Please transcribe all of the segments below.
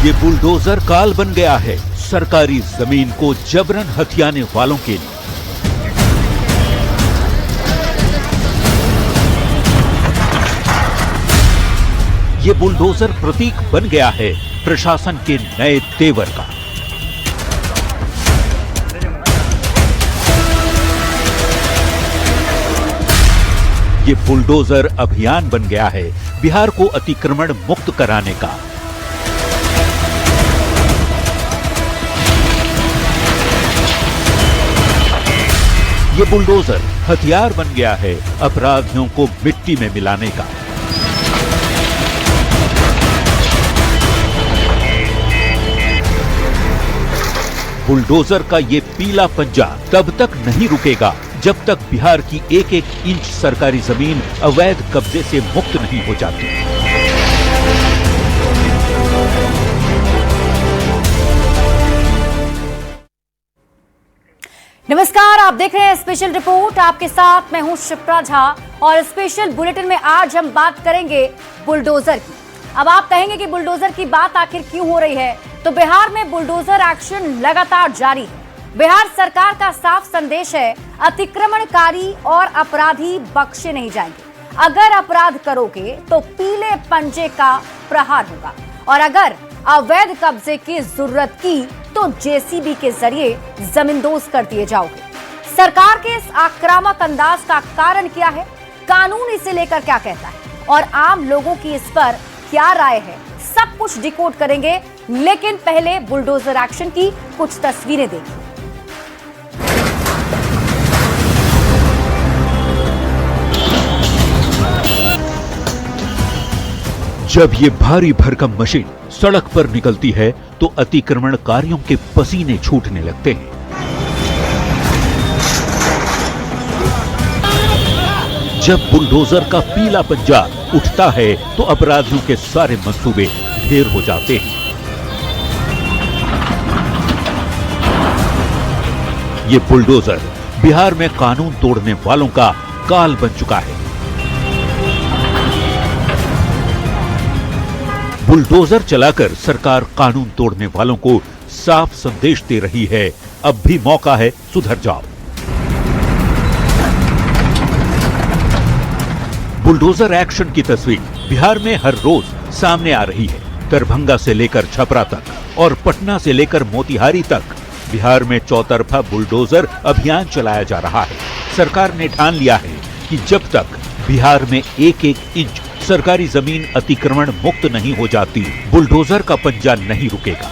ये बुलडोजर काल बन गया है सरकारी जमीन को जबरन हथियाने वालों के लिए। ये बुलडोजर प्रतीक बन गया है प्रशासन के नए तेवर का। ये बुलडोजर अभियान बन गया है बिहार को अतिक्रमण मुक्त कराने का। ये बुलडोजर हथियार बन गया है अपराधियों को मिट्टी में मिलाने का। बुलडोजर का ये पीला पंजा तब तक नहीं रुकेगा जब तक बिहार की एक एक इंच सरकारी जमीन अवैध कब्जे से मुक्त नहीं हो जाती। नमस्कार, आप देख रहे हैं स्पेशल रिपोर्ट। आपके साथ मैं हूं शिप्रा झा और स्पेशल बुलेटिन में आज हम बात करेंगे बुलडोजर की। अब आप कहेंगे कि बुलडोजर की बात आखिर क्यों हो रही है, तो बिहार में बुलडोजर एक्शन लगातार जारी है। बिहार सरकार का साफ संदेश है, अतिक्रमणकारी और अपराधी बख्शे नहीं जाएंगे। अगर अपराध करोगे तो पीले पंजे का प्रहार होगा और अगर अवैध कब्जे की जरूरत की तो जेसीबी के जरिए जमींदोज कर दिए जाओगे। सरकार के इस आक्रामक अंदाज का कारण क्या है, कानून इसे लेकर क्या कहता है और आम लोगों की इस पर क्या राय है, सब कुछ डिकोड करेंगे। लेकिन पहले बुलडोजर एक्शन की कुछ तस्वीरें देखिए। जब ये भारी भरकम मशीन सड़क पर निकलती है तो अतिक्रमणकारियों के पसीने छूटने लगते हैं। जब बुलडोजर का पीला पंजा उठता है तो अपराधियों के सारे मंसूबे ढेर हो जाते हैं। ये बुलडोजर बिहार में कानून तोड़ने वालों का काल बन चुका है। बुलडोजर चलाकर सरकार कानून तोड़ने वालों को साफ संदेश दे रही है, अब भी मौका है, सुधर जाओ। बुलडोजर एक्शन की तस्वीर बिहार में हर रोज सामने आ रही है। दरभंगा से लेकर छपरा तक और पटना से लेकर मोतिहारी तक बिहार में चौतरफा बुलडोजर अभियान चलाया जा रहा है। सरकार ने ठान लिया है कि जब तक बिहार में एक एक इंच सरकारी जमीन अतिक्रमण मुक्त नहीं हो जाती, बुलडोजर का पंजा नहीं रुकेगा।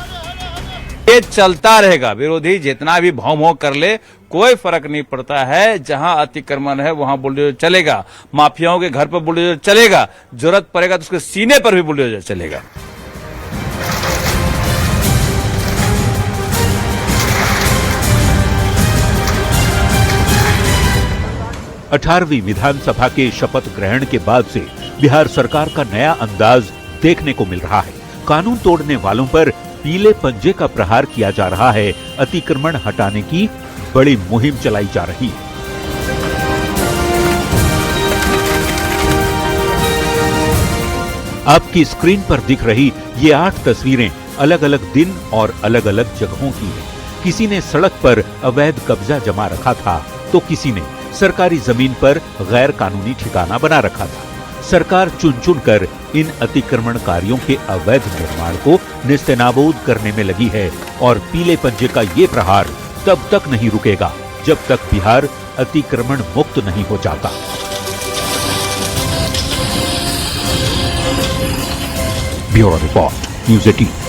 ये चलता रहेगा। विरोधी जितना भी भौं कर ले, कोई फर्क नहीं पड़ता है। जहां अतिक्रमण है वहां बुलडोजर चलेगा। माफियाओं के घर पर बुलडोजर चलेगा। जरूरत पड़ेगा तो उसके सीने पर भी बुलडोजर चलेगा। अठारहवीं विधानसभा के शपथ ग्रहण के बाद से बिहार सरकार का नया अंदाज देखने को मिल रहा है। कानून तोड़ने वालों पर पीले पंजे का प्रहार किया जा रहा है। अतिक्रमण हटाने की बड़ी मुहिम चलाई जा रही है। आपकी स्क्रीन पर दिख रही ये 8 तस्वीरें अलग अलग दिन और अलग अलग जगहों की है। किसी ने सड़क पर अवैध कब्जा जमा रखा था तो किसी ने सरकारी जमीन पर गैर कानूनी ठिकाना बना रखा था। सरकार चुन चुन कर इन अतिक्रमणकारियों के अवैध निर्माण को नेस्तनाबूद करने में लगी है और पीले पंजे का ये प्रहार तब तक नहीं रुकेगा जब तक बिहार अतिक्रमण मुक्त नहीं हो जाता। Bureau report, news 18।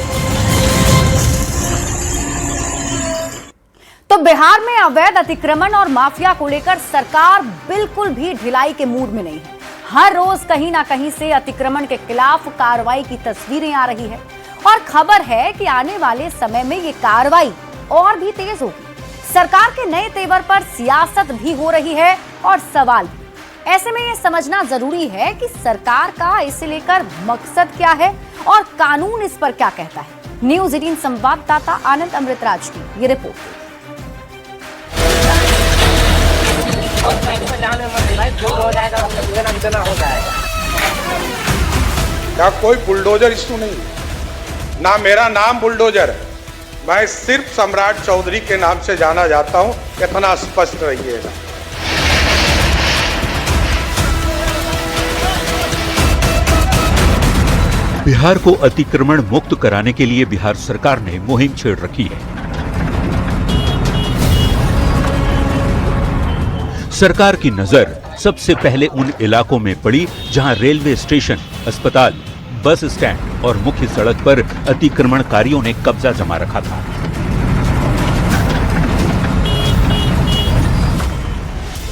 तो बिहार में अवैध अतिक्रमण और माफिया को लेकर सरकार बिल्कुल भी ढिलाई के मूड में नहीं है। हर रोज कहीं ना कहीं से अतिक्रमण के खिलाफ कार्रवाई की तस्वीरें आ रही है और खबर है कि आने वाले समय में ये कार्रवाई और भी तेज होगी। सरकार के नए तेवर पर सियासत भी हो रही है और सवाल भी। ऐसे में ये समझना जरूरी है कि सरकार का इसे लेकर मकसद क्या है और कानून इस पर क्या कहता है। न्यूज़ 18 संवाददाता आनंद अमृतराज की ये रिपोर्ट। क्या कोई बुलडोजर इशू नहीं, ना मेरा नाम बुलडोजर है, मैं सिर्फ सम्राट चौधरी के नाम से जाना जाता हूं, इतना स्पष्ट रहिएगा। बिहार को अतिक्रमण मुक्त कराने के लिए बिहार सरकार ने मुहिम छेड़ रखी है। सरकार की नजर सबसे पहले उन इलाकों में पड़ी जहां रेलवे स्टेशन, अस्पताल, बस स्टैंड और मुख्य सड़क पर अतिक्रमणकारियों ने कब्जा जमा रखा था।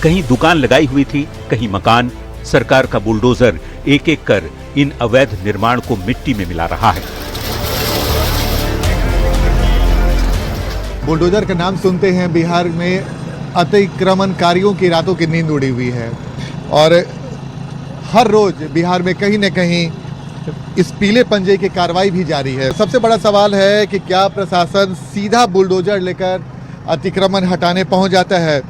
कहीं दुकान लगाई हुई थी, कहीं मकान। सरकार का बुलडोजर एक एक कर इन अवैध निर्माण को मिट्टी में मिला रहा है। बुलडोजर का नाम सुनते हैं बिहार में अतिक्रमणकारियों की रातों की नींद उड़ी हुई है और हर रोज बिहार में कहीं न कहीं इस पीले पंजे की कार्रवाई भी जारी है। सबसे बड़ा सवाल है कि क्या प्रशासन सीधा बुलडोजर लेकर अतिक्रमण हटाने पहुंच जाता है?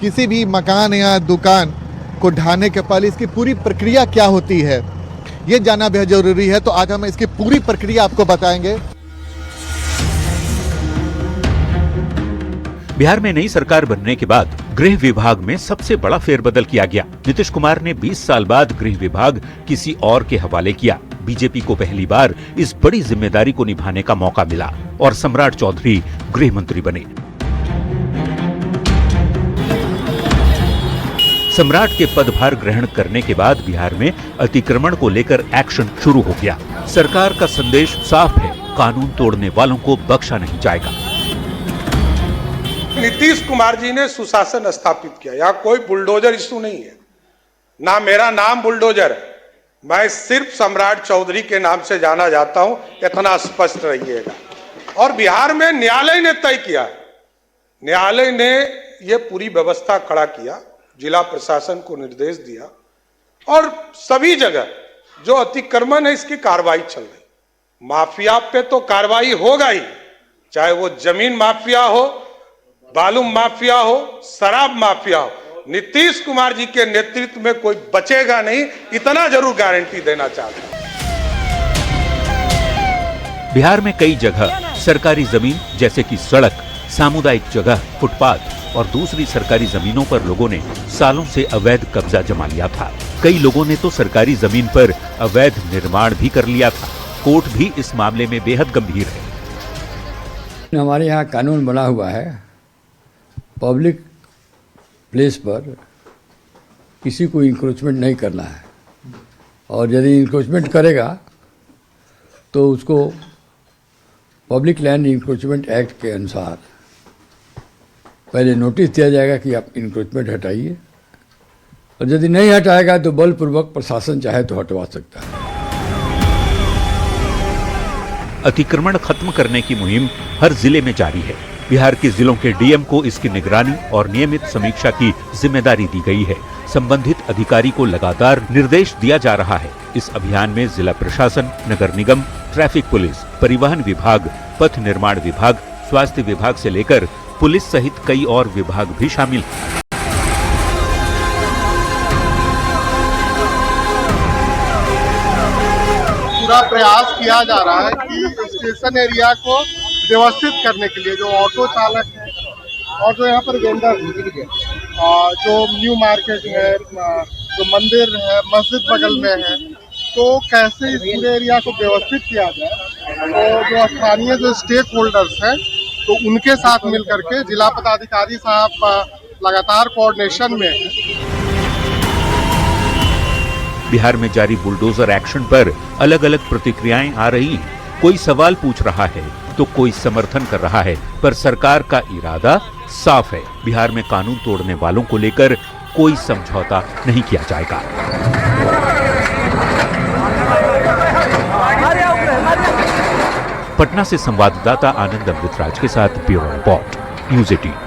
किसी भी मकान या दुकान को ढाने के पहले इसकी पूरी प्रक्रिया क्या होती है, ये जानना बेहद जरूरी है। तो आज हम इसकी पूरी प्रक्रिया आपको बताएंगे। बिहार में नई सरकार बनने के बाद गृह विभाग में सबसे बड़ा फेरबदल किया गया। नीतीश कुमार ने 20 साल बाद गृह विभाग किसी और के हवाले किया। बीजेपी को पहली बार इस बड़ी जिम्मेदारी को निभाने का मौका मिला और सम्राट चौधरी गृह मंत्री बने। सम्राट के पदभार ग्रहण करने के बाद बिहार में अतिक्रमण को लेकर एक्शन शुरू हो गया। सरकार का संदेश साफ है, कानून तोड़ने वालों को बख्शा नहीं जाएगा। नीतीश कुमार जी ने सुशासन स्थापित किया। यहाँ कोई बुलडोजर इशू नहीं है, ना मेरा नाम बुलडोजर है, मैं सिर्फ सम्राट चौधरी के नाम से जाना जाता हूं, इतना स्पष्ट रहिएगा। और बिहार में न्यायालय ने तय किया, न्यायालय ने यह पूरी व्यवस्था खड़ा किया, जिला प्रशासन को निर्देश दिया और सभी जगह जो अतिक्रमण है इसकी कार्रवाई चल रही। माफिया पे तो कार्रवाई होगा ही, चाहे वो जमीन माफिया हो, बालू माफिया हो, शराब माफिया हो। नीतीश कुमार जी के नेतृत्व में कोई बचेगा नहीं, इतना जरूर गारंटी देना चाहता हूं। बिहार में कई जगह सरकारी जमीन जैसे कि सड़क, सामुदायिक जगह, फुटपाथ और दूसरी सरकारी जमीनों पर लोगों ने सालों से अवैध कब्जा जमा लिया था। कई लोगों ने तो सरकारी जमीन पर अवैध निर्माण भी कर लिया था। कोर्ट भी इस मामले में बेहद गंभीर है। हमारे यहाँ कानून बना हुआ है, पब्लिक प्लेस पर किसी को इंक्रोचमेंट नहीं करना है और यदि इंक्रोचमेंट करेगा तो उसको पब्लिक लैंड इंक्रोचमेंट एक्ट के अनुसार पहले नोटिस दिया जाएगा कि आप इंक्रोचमेंट हटाइए, और यदि नहीं हटाएगा तो बलपूर्वक प्रशासन चाहे तो हटवा सकता है। अतिक्रमण खत्म करने की मुहिम हर जिले में जारी है। बिहार के जिलों के डीएम को इसकी निगरानी और नियमित समीक्षा की जिम्मेदारी दी गई है। संबंधित अधिकारी को लगातार निर्देश दिया जा रहा है। इस अभियान में जिला प्रशासन, नगर निगम, ट्रैफिक पुलिस, परिवहन विभाग, पथ निर्माण विभाग, स्वास्थ्य विभाग से लेकर पुलिस सहित कई और विभाग भी शामिल हैं। पूरा प्रयास किया जा रहा है कि स्टेशन एरिया को व्यवस्थित करने के लिए जो ऑटो चालक है और जो यहाँ पर वेंडर जो न्यू मार्केट है, जो मंदिर है, मस्जिद बगल में है, तो कैसे इस पूरे एरिया को व्यवस्थित किया जाए। तो जो स्थानीय जो स्टेक होल्डर्स हैं तो उनके साथ मिलकर के जिला पदाधिकारी साहब लगातार कोऑर्डिनेशन में है। बिहार में जारी बुलडोजर एक्शन पर अलग अलग प्रतिक्रियाएं आ रही हैं। कोई सवाल पूछ रहा है तो कोई समर्थन कर रहा है, पर सरकार का इरादा साफ है। बिहार में कानून तोड़ने वालों को लेकर कोई समझौता नहीं किया जाएगा। पटना से संवाददाता आनंद अमृतराज के साथ ब्यूरो रिपोर्ट, न्यूज़ 18।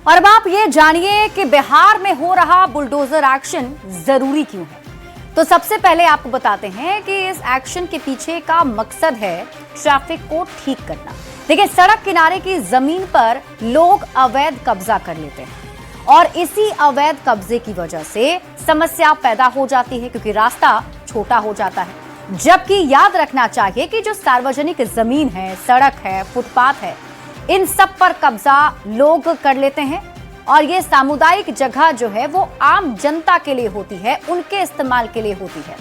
और अब आप ये जानिए कि बिहार में हो रहा बुलडोजर एक्शन जरूरी क्यों है। तो सबसे पहले आपको बताते हैं कि इस एक्शन के पीछे का मकसद है ट्रैफिक को ठीक करना। देखिए, सड़क किनारे की जमीन पर लोग अवैध कब्जा कर लेते हैं और इसी अवैध कब्जे की वजह से समस्या पैदा हो जाती है, क्योंकि रास्ता छोटा हो जाता है। जबकि याद रखना चाहिए कि जो सार्वजनिक जमीन है, सड़क है, फुटपाथ है, इन सब पर कब्जा लोग कर लेते हैं और ये सामुदायिक जगह जो है वो आम जनता के लिए होती है, उनके इस्तेमाल के लिए होती है।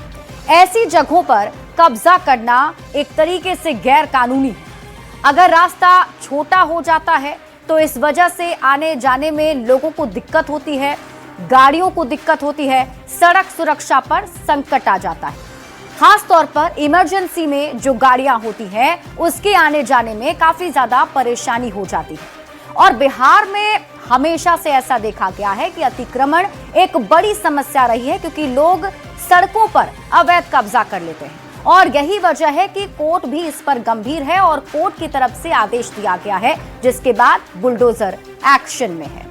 ऐसी जगहों पर कब्जा करना एक तरीके से गैर कानूनी है। अगर रास्ता छोटा हो जाता है तो इस वजह से आने जाने में लोगों को दिक्कत होती है, गाड़ियों को दिक्कत होती है, सड़क सुरक्षा पर संकट आ जाता है। खास तौर पर इमरजेंसी में जो गाड़ियां होती हैं उसके आने जाने में काफी ज्यादा परेशानी हो जाती है। और बिहार में हमेशा से ऐसा देखा गया है कि अतिक्रमण एक बड़ी समस्या रही है, क्योंकि लोग सड़कों पर अवैध कब्जा कर लेते हैं और यही वजह है कि कोर्ट भी इस पर गंभीर है और कोर्ट की तरफ से आदेश दिया गया है, जिसके बाद बुलडोजर एक्शन में है।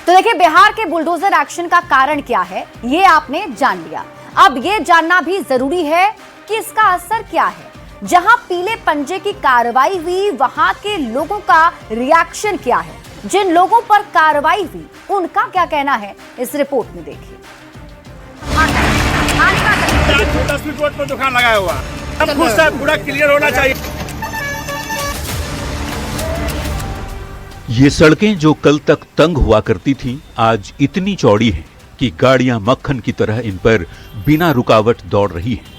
तो देखिए, बिहार के बुलडोजर एक्शन का कारण क्या है ये आपने जान लिया। अब ये जानना भी जरूरी है कि इसका असर क्या है। जहां पीले पंजे की कार्रवाई हुई, वहां के लोगों का रिएक्शन क्या है, जिन लोगों पर कार्रवाई हुई उनका क्या कहना है, इस रिपोर्ट में देखिए। 10 फीट रोड पर दुकान लगाया हुआ, अब खुद से पूरा क्लियर होना चाहिए। ये सड़कें जो कल तक तंग हुआ करती थीं, आज इतनी चौड़ी हैं कि गाड़ियां मक्खन की तरह इन पर बिना रुकावट दौड़ रही हैं।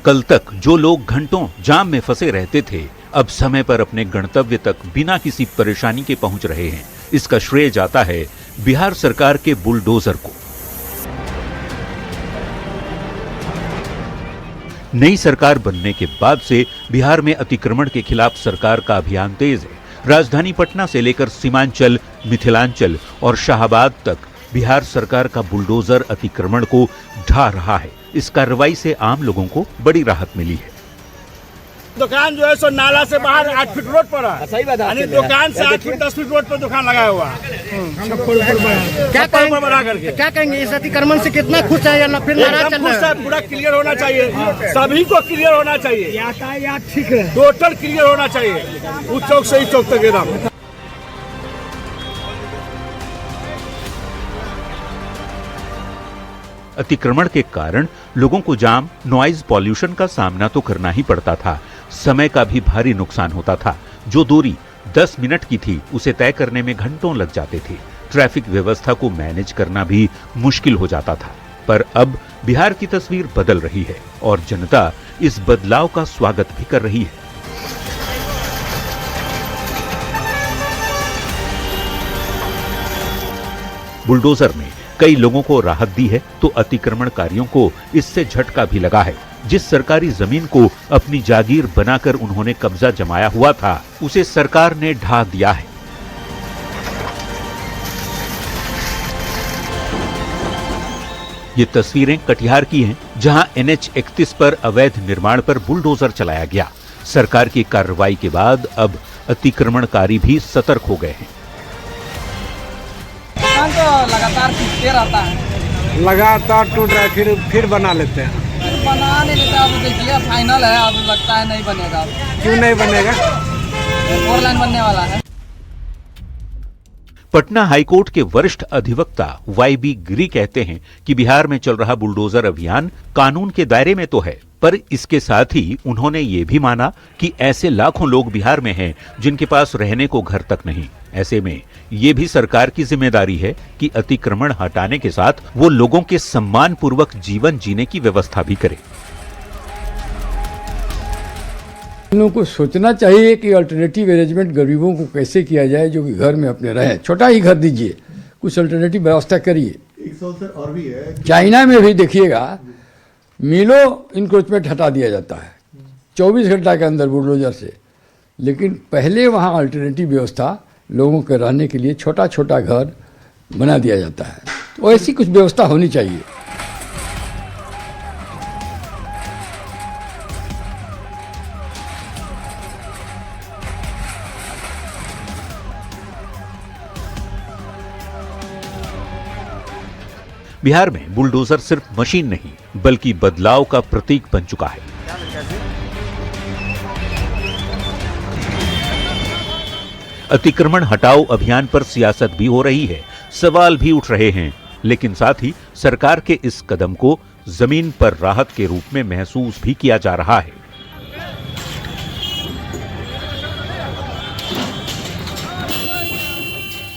कल तक जो लोग घंटों जाम में फंसे रहते थे, अब समय पर अपने गंतव्य तक बिना किसी परेशानी के पहुंच रहे हैं। इसका श्रेय जाता है बिहार सरकार के बुलडोजर को। नई सरकार बनने के बाद से बिहार में अतिक्रमण के खिलाफ सरकार का अभियान तेज है। राजधानी पटना से लेकर सीमांचल, मिथिलांचल और शाहबाद तक बिहार सरकार का बुलडोजर अतिक्रमण को ढा रहा है। इस कार्रवाई से आम लोगों को बड़ी राहत मिली है। दुकान जो है सो नाला से बाहर 8 फीट रोड पर है। सही बात है। दुकान से 8 फीट 10 फीट रोड पर दुकान लगाया हुआ है। क्या कहेंगे इस अतिक्रमण से? कितना खुश है या फिर नाराज चल रहा है? पूरा क्लियर होना चाहिए, सभी को क्लियर होना चाहिए, यातायात ठीक है, टोटल क्लियर होना चाहिए, उस चौक से इस चौक तक एकदम। अतिक्रमण के कारण लोगों को जाम, नॉइज पॉल्यूशन का सामना तो करना ही पड़ता था। समय का भी भारी नुकसान होता था। जो दूरी 10 मिनट की थी उसे तय करने में घंटों लग जाते थे। ट्रैफिक व्यवस्था को मैनेज करना भी मुश्किल हो जाता था। पर अब बिहार की तस्वीर बदल रही है और जनता इस बदलाव का स्वागत भी कर रही है। बुलडोजर ने कई लोगों को राहत दी है तो अतिक्रमणकारियों को इससे झटका भी लगा है। जिस सरकारी जमीन को अपनी जागीर बनाकर उन्होंने कब्जा जमाया हुआ था, उसे सरकार ने ढा दिया है। ये तस्वीरें कटिहार की हैं, जहां NH 31 पर अवैध निर्माण पर बुलडोजर चलाया गया। सरकार की कार्रवाई के बाद अब अतिक्रमणकारी भी सतर्क हो गए हैं। तो लगातार टूटते रहता है, लगातार टूट रहा है, फिर बना लेते हैं। बना नहीं लेता। अब देखिए फाइनल है, अब लगता है नहीं बनेगा। क्यों नहीं बनेगा? 4 लाइन बनने वाला है। पटना हाईकोर्ट के वरिष्ठ अधिवक्ता YB गिरी कहते हैं कि बिहार में चल रहा बुलडोजर अभियान कानून के दायरे में तो है, पर इसके साथ ही उन्होंने ये भी माना कि ऐसे लाखों लोग बिहार में हैं जिनके पास रहने को घर तक नहीं। ऐसे में ये भी सरकार की जिम्मेदारी है कि अतिक्रमण हटाने के साथ वो लोगों के सम्मान पूर्वक जीवन जीने की व्यवस्था भी करे। इन लोगों को सोचना चाहिए कि अल्टरनेटिव अरेंजमेंट गरीबों को कैसे किया जाए जो कि घर में अपने रहें। छोटा ही घर दीजिए, कुछ अल्टरनेटिव व्यवस्था करिए। एक सवाल सर और भी है। चाइना में भी देखिएगा, मीलों इंक्रोचमेंट हटा दिया जाता है 24 घंटा के अंदर बुलडोजर से, लेकिन पहले वहाँ अल्टरनेटिव व्यवस्था लोगों के रहने के लिए छोटा छोटा घर बना दिया जाता है। तो ऐसी कुछ व्यवस्था होनी चाहिए। बिहार में बुलडोजर सिर्फ मशीन नहीं बल्कि बदलाव का प्रतीक बन चुका है। अतिक्रमण हटाओ अभियान पर सियासत भी हो रही है, सवाल भी उठ रहे हैं, लेकिन साथ ही सरकार के इस कदम को जमीन पर राहत के रूप में महसूस भी किया जा रहा है।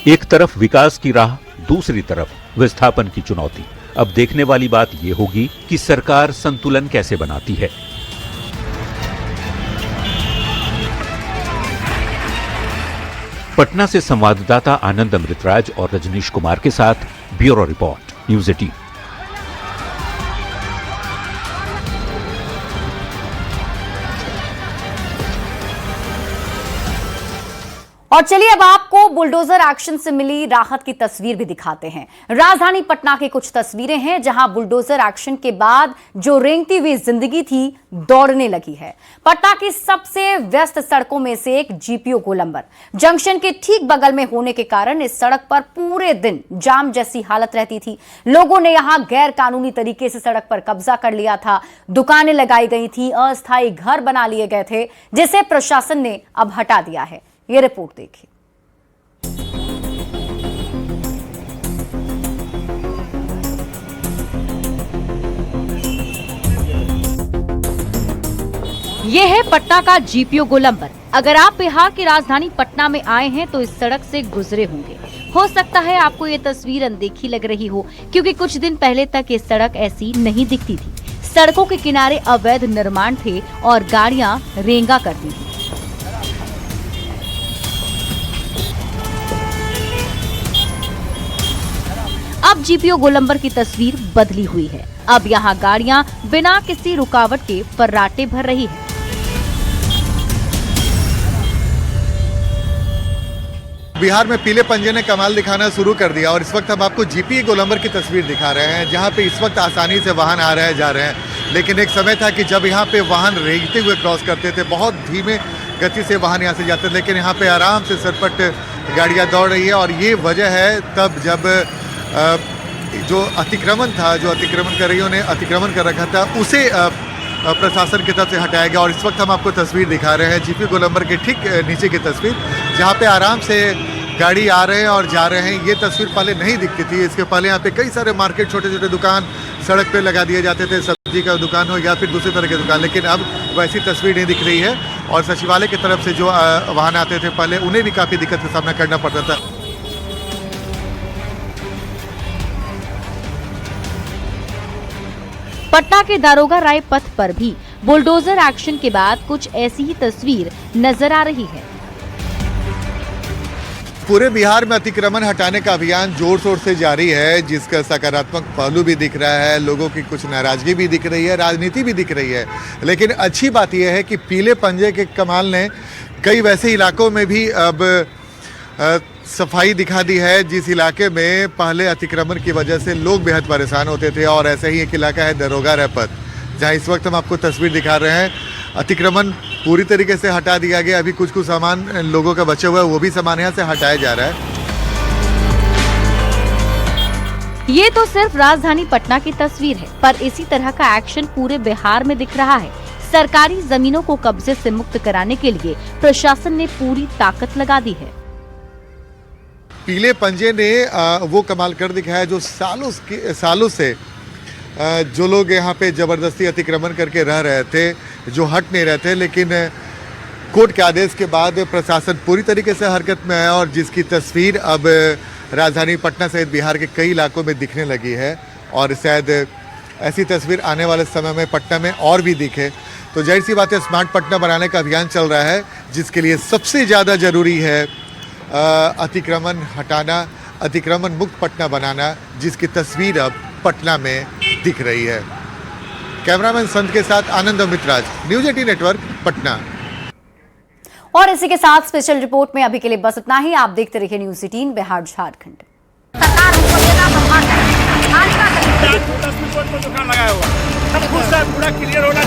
एक तरफ विकास की राह, दूसरी तरफ विस्थापन की चुनौती। अब देखने वाली बात यह होगी कि सरकार संतुलन कैसे बनाती है। पटना से संवाददाता आनंद अमृतराज और रजनीश कुमार के साथ ब्यूरो रिपोर्ट, न्यूज़ 18। और चलिए अब आपको बुलडोजर एक्शन से मिली राहत की तस्वीर भी दिखाते हैं। राजधानी पटना की कुछ तस्वीरें हैं जहां बुलडोजर एक्शन के बाद जो रेंगती हुई जिंदगी थी दौड़ने लगी है। पटना की सबसे व्यस्त सड़कों में से एक जीपीओ गोलंबर जंक्शन के ठीक बगल में होने के कारण इस सड़क पर पूरे दिन जाम जैसी हालत रहती थी। लोगों ने यहां गैर कानूनी तरीके से सड़क पर कब्जा कर लिया था, दुकानें लगाई गई थी, अस्थायी घर बना लिए गए थे, जिसे प्रशासन ने अब हटा दिया है। ये रिपोर्ट देखिए। यह है पटना का जीपीओ गोलंबर। अगर आप बिहार की राजधानी पटना में आए हैं तो इस सड़क से गुजरे होंगे। हो सकता है आपको ये तस्वीर अनदेखी लग रही हो, क्योंकि कुछ दिन पहले तक ये सड़क ऐसी नहीं दिखती थी। सड़कों के किनारे अवैध निर्माण थे और गाड़ियां रेंगा करती थी। अब जीपीओ गोलंबर की तस्वीर बदली हुई है। अब यहाँ गाड़ियां बिना किसी रुकावट के फर्राटे भर रही है। बिहार में पीले पंजे ने कमाल दिखाना शुरू कर दिया और इस वक्त हम आपको जीपीओ गोलंबर की तस्वीर दिखा रहे हैं, जहां पे इस वक्त आसानी से वाहन आ रहे जा रहे हैं। लेकिन एक समय था कि जब यहाँ पे वाहन रेंगते हुए क्रॉस करते थे, बहुत धीमे गति से वाहन यहाँ से जाते थे, लेकिन यहाँ पे आराम से सरपट गाड़ियाँ दौड़ रही है। और ये वजह है तब जब जो अतिक्रमण था, जो अतिक्रमणकारियों ने अतिक्रमण कर रखा था, उसे प्रशासन की तरफ से हटाया गया। और इस वक्त हम आपको तस्वीर दिखा रहे हैं जीपीओ गोलंबर के ठीक नीचे की तस्वीर, जहाँ पे आराम से गाड़ी आ रहे हैं और जा रहे हैं। ये तस्वीर पहले नहीं दिखती थी। इसके पहले यहाँ पे कई सारे मार्केट, छोटे छोटे दुकान सड़क पे लगा दिए जाते थे, सब्जी का दुकान हो या फिर दूसरी तरह के दुकान, लेकिन अब वैसी तस्वीर नहीं दिख रही है। और सचिवालय की तरफ से जो वाहन आते थे पहले, उन्हें भी काफ़ी दिक्कत का सामना करना पड़ता था। पटना के दारोगा राय पथ पर भी बुलडोजर एक्शन के बाद कुछ ऐसी ही तस्वीर नजर आ रही है। पूरे बिहार में अतिक्रमण हटाने का अभियान जोर शोर से जारी है, जिसका सकारात्मक पहलू भी दिख रहा है, लोगों की कुछ नाराजगी भी दिख रही है, राजनीति भी दिख रही है। लेकिन अच्छी बात यह है कि पीले पंजे के कमाल ने कई वैसे इलाकों में भी अब सफाई दिखा दी है, जिस इलाके में पहले अतिक्रमण की वजह से लोग बेहद परेशान होते थे। और ऐसे ही एक इलाका है दारोगा राय पथ, जहाँ इस वक्त हम आपको तस्वीर दिखा रहे हैं। अतिक्रमण पूरी तरीके से हटा दिया गया। अभी कुछ सामान लोगों का बचा हुआ है, वो भी सामान यहाँ से हटाया जा रहा है। ये तो सिर्फ राजधानी पटना की तस्वीर है, पर इसी तरह का एक्शन पूरे बिहार में दिख रहा है। सरकारी जमीनों को कब्जे से मुक्त कराने के लिए प्रशासन ने पूरी ताकत लगा दी है। पीले पंजे ने वो कमाल कर दिखाया जो सालों से जो लोग यहाँ पे जबरदस्ती अतिक्रमण करके रह रहे थे, जो हट नहीं रहे थे, लेकिन कोर्ट के आदेश के बाद प्रशासन पूरी तरीके से हरकत में है और जिसकी तस्वीर अब राजधानी पटना सहित बिहार के कई इलाकों में दिखने लगी है। और शायद ऐसी तस्वीर आने वाले समय में पटना में और भी दिखे। तो जाहिर सी बात है, स्मार्ट पटना बनाने का अभियान चल रहा है, जिसके लिए सबसे ज़्यादा ज़रूरी है अतिक्रमण हटाना, अतिक्रमण मुक्त पटना बनाना, जिसकी तस्वीर अब पटना में दिख रही है। कैमरामैन संत के साथ आनंद अमृतराज, न्यूज़ 18 नेटवर्क, पटना। और इसी के साथ स्पेशल रिपोर्ट में अभी के लिए बस इतना ही। आप देखते रहिए न्यूज़ 18 बिहार झारखंड। दुकान लगाया हुआ, सब कुछ पूरा क्लियर होना